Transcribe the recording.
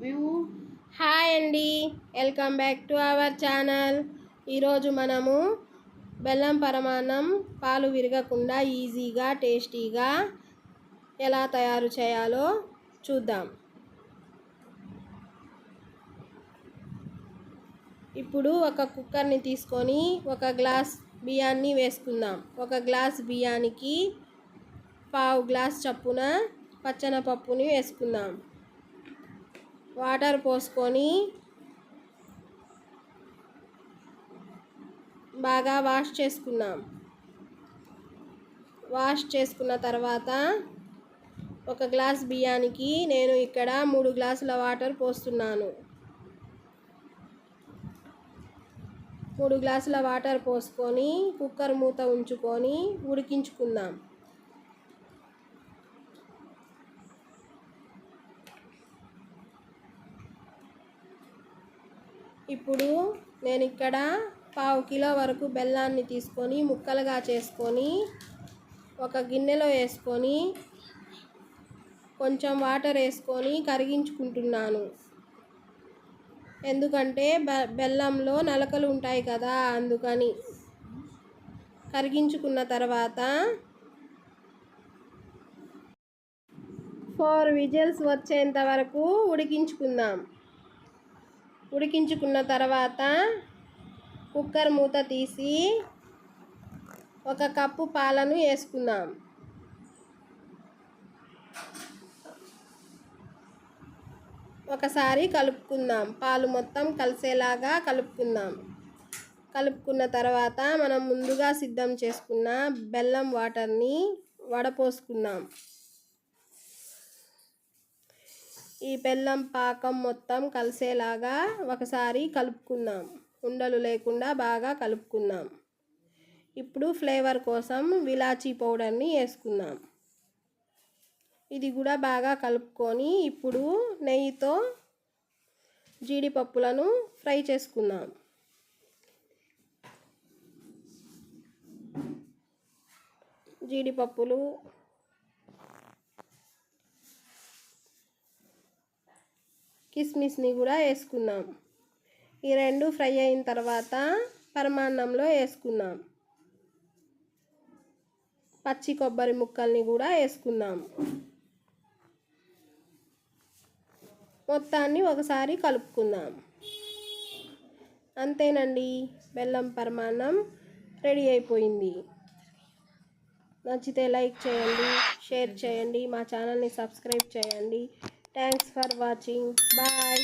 Hi అండి, welcome back to our channel. ఈరోజు మనము బెల్లం పరమాన్నం పాలు విరగకుండా ఈజీగా టేస్టీగా ఎలా తయారు చేయాలో చూద్దాం. ఇప్పుడు ఒక కుక్కర్ని తీసుకొని ఒక గ్లాస్ బియ్యాన్ని వేసుకుందాం. ఒక గ్లాస్ బియ్యానికి పావు గ్లాస్ చప్పున పచ్చనపప్పుని వేసుకుందాం. వాటర్ పోసుకొని బాగా వాష్ చేసుకుందాం. వాష్ చేసుకున్న తర్వాత ఒక గ్లాస్ బియ్యానికి నేను ఇక్కడ 3 గ్లాసుల వాటర్ పోస్తున్నాను. 3 గ్లాసుల వాటర్ పోసుకొని కుక్కర్ మూత ఉంచుకొని ఉడికించుకుందాం. ఇప్పుడు నేను ఇక్కడ పావు కిలో వరకు బెల్లాన్ని తీసుకొని ముక్కలుగా చేసుకొని ఒక గిన్నెలో వేసుకొని కొంచెం వాటర్ వేసుకొని కరిగించుకుంటున్నాను. ఎందుకంటే బెల్లంలో నలకలు ఉంటాయి కదా, అందుకని. కరిగించుకున్న తర్వాత 4 విజిల్స్ వచ్చేంత వరకు ఉడికించుకుందాం. ఉడికించుకున్న తర్వాత కుక్కర్ మూత తీసి 1 కప్పు పాలను వేసుకుందాం. ఒకసారి కలుపుకుందాం. పాలు మొత్తం కలిసేలాగా కలుపుకుందాం. కలుపుకున్న తర్వాత మనం ముందుగా సిద్ధం చేసుకున్న బెల్లం వాటర్ని వడపోసుకుందాం. ఈ బెల్లం పాకం మొత్తం కలిసేలాగా ఒకసారి కలుపుకుందాం. ఉండలు లేకుండా బాగా కలుపుకుందాం. ఇప్పుడు ఫ్లేవర్ కోసం ఇలాచీ పౌడర్ని వేసుకుందాం. ఇది కూడా బాగా కలుపుకొని ఇప్పుడు నెయ్యితో జీడిపప్పులను ఫ్రై చేసుకుందాం. జీడిపప్పులు కిస్మిస్ని కూడా వేసుకుందాం. ఈ 2 ఫ్రై అయిన తర్వాత పరమాన్నంలో వేసుకుందాం. పచ్చి కొబ్బరి ముక్కల్ని కూడా వేసుకుందాం. మొత్తాన్ని ఒకసారి కలుపుకుందాం. అంతేనండి, బెల్లం పరమాన్నం రెడీ అయిపోయింది. నచ్చితే లైక్ చేయండి, షేర్ చేయండి, మా ఛానల్ని సబ్స్క్రైబ్ చేయండి. Thanks for watching. బాయ్.